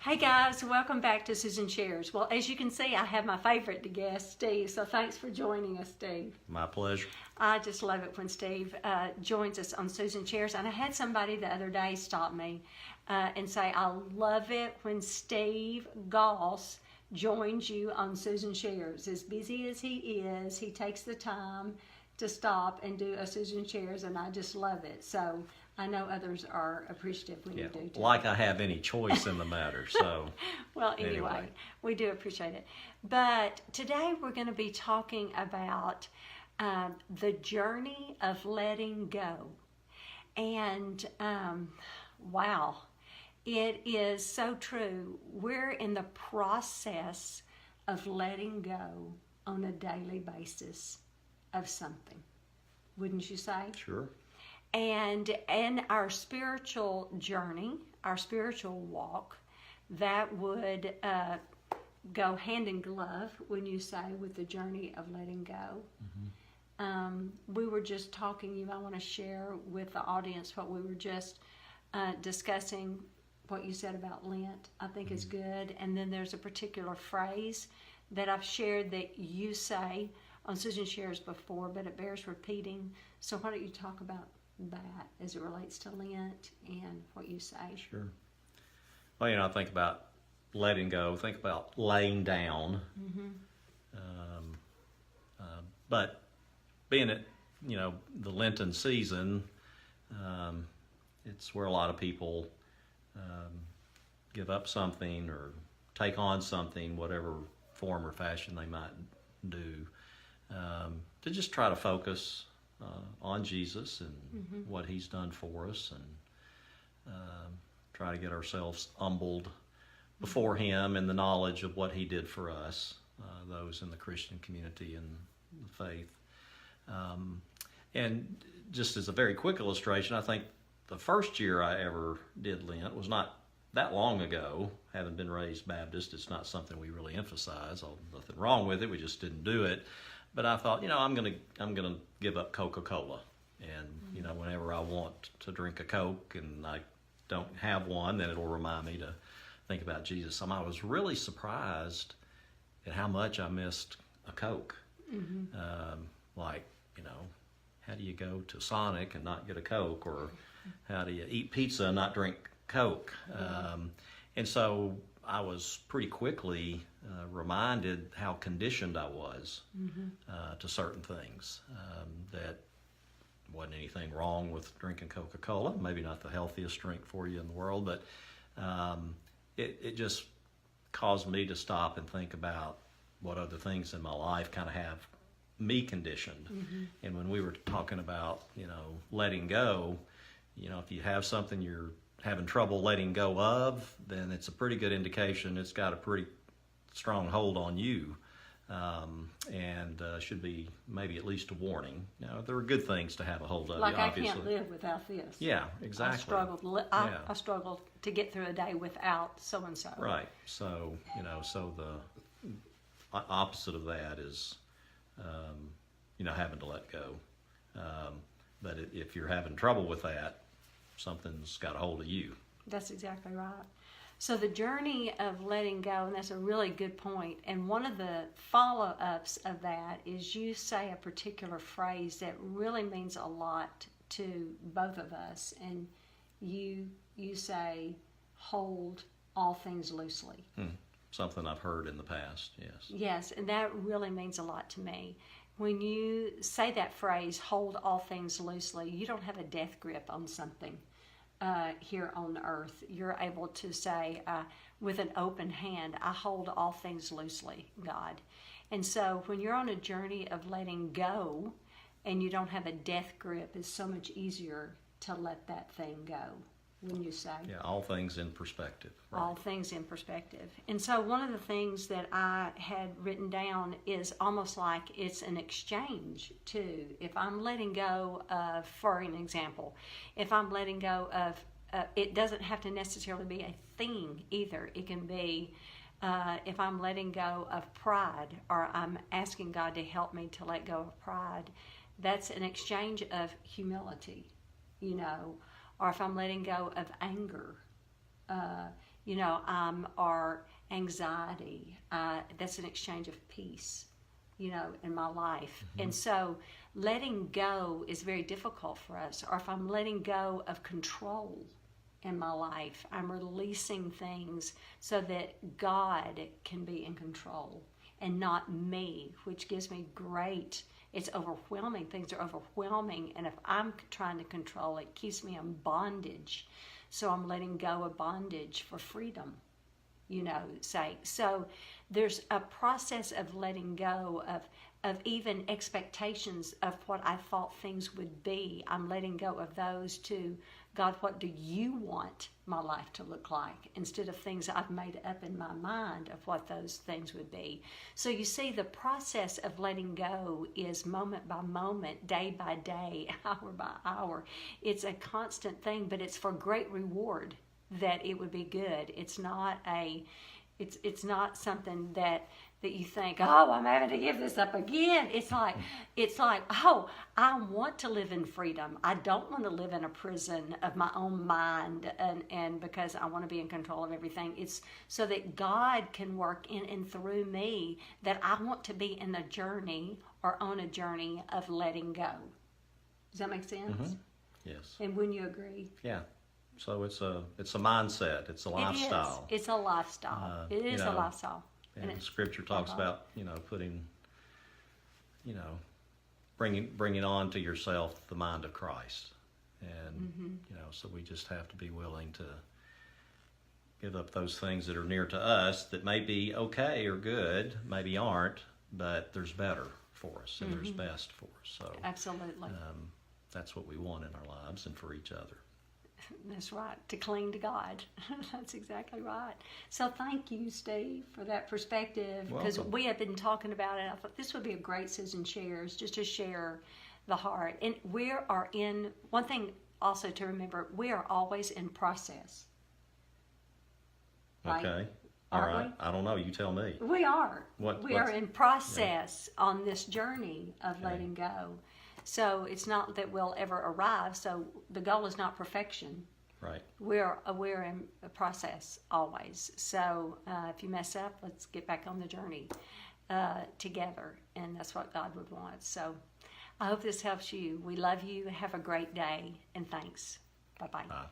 Hey guys, welcome back to Susan Shares. Well, as you can see, I have my favorite guest, Steve, so thanks for joining us, Steve. My pleasure. I just love it when Steve joins us on Susan Shares. And I had somebody the other day stop me and say, I love it when Steve Goss joins you on Susan Shares. As busy as he is, he takes the time to stop and do a Susan Shares, and I just love it. So I know others are appreciative when you do too. Like I have any choice in the matter. So, well, anyway, we do appreciate it. But today we're going to be talking about the journey of letting go. And wow, it is so true. We're in the process of letting go on a daily basis of something. Wouldn't you say? Sure. And in our spiritual journey, our spiritual walk, that would go hand in glove, when you say, with the journey of letting go. Mm-hmm. We were just talking, you might want to share with the audience what we were just discussing, what you said about Lent, I think is good. And then there's a particular phrase that I've shared that you say on Susan Shares before, but it bears repeating. So why don't you talk about that as it relates to Lent and what you say? Sure. Well, I think about letting go, think about laying down. Mm-hmm. But being at, the Lenten season, it's where a lot of people give up something or take on something, whatever form or fashion they might do, to just try to focus on Jesus and what He's done for us, and try to get ourselves humbled before Him in the knowledge of what He did for us, those in the Christian community and the faith. And just as a very quick illustration, I think the first year I ever did Lent was not that long ago. Having been raised Baptist, it's not something we really emphasize. Nothing wrong with it. We just didn't do it. But I thought, I'm gonna give up Coca-Cola, and whenever I want to drink a Coke and I don't have one, then it'll remind me to think about Jesus. I was really surprised at how much I missed a Coke. Mm-hmm. How do you go to Sonic and not get a Coke, or how do you eat pizza and not drink Coke? And so I was pretty quickly reminded how conditioned I was to certain things. That wasn't anything wrong with drinking Coca-Cola, maybe not the healthiest drink for you in the world, but it just caused me to stop and think about what other things in my life kind of have me conditioned. Mm-hmm. And when we were talking about, letting go, if you have something you're having trouble letting go of, then it's a pretty good indication it's got a pretty strong hold on you, and should be maybe at least a warning. Now, there are good things to have a hold of. Like, obviously. I can't live without this. Yeah, exactly. I struggled to get through a day without so-and-so. Right. So, so the opposite of that is, having to let go. But if you're having trouble with that, something's got a hold of you. That's exactly right. So the journey of letting go, and that's a really good point. And one of the follow-ups of that is you say a particular phrase that really means a lot to both of us. And you say, hold all things loosely. Something I've heard in the past, yes. Yes, and that really means a lot to me. When you say that phrase, hold all things loosely, you don't have a death grip on something here on earth. You're able to say with an open hand, I hold all things loosely, God. And so when you're on a journey of letting go and you don't have a death grip, it's so much easier to let that thing go. When you say? Yeah, all things in perspective. Right? All things in perspective. And so one of the things that I had written down is almost like it's an exchange too. If I'm letting go of, for an example, if I'm letting go of, it doesn't have to necessarily be a thing either. It can be if I'm letting go of pride, or I'm asking God to help me to let go of pride, that's an exchange of humility, or if I'm letting go of anger, or anxiety. That's an exchange of peace, in my life. And so letting go is very difficult for us. Or if I'm letting go of control in my life, I'm releasing things so that God can be in control and not me, which gives me it's overwhelming. Things are overwhelming. And if I'm trying to control it, keeps me in bondage. So I'm letting go of bondage for freedom, sake. So there's a process of letting go of even expectations of what I thought things would be. I'm letting go of those to God, what do you want my life to look like? Instead of things I've made up in my mind of what those things would be. So you see, the process of letting go is moment by moment, day by day, hour by hour. It's a constant thing, but it's for great reward that it would be good. It's not something that you think, oh, I'm having to give this up again. It's like, oh, I want to live in freedom. I don't want to live in a prison of my own mind and because I want to be in control of everything. It's so that God can work in and through me, that I want to be in a journey or on a journey of letting go. Does that make sense? Mm-hmm. Yes. And wouldn't you agree? Yeah. So it's a mindset. It's a lifestyle. It's a lifestyle. It is a lifestyle. And Scripture talks about, putting, bringing on to yourself the mind of Christ. And, so we just have to be willing to give up those things that are near to us that may be okay or good, maybe aren't, but there's better for us and there's best for us. So absolutely. That's what we want in our lives and for each other. That's right, to cling to God. That's exactly right. So thank you, Steve, for that perspective. Because we have been talking about it. I thought this would be a great Susan Shares, just to share the heart. And one thing also to remember, we are always in process. Right? Okay. All right. I don't know. You tell me. We are. We are in process on this journey of letting go. So it's not that we'll ever arrive. So the goal is not perfection. Right. We're in a process always. So if you mess up, let's get back on the journey together. And that's what God would want. So I hope this helps you. We love you. Have a great day. And thanks. Bye-bye. Bye.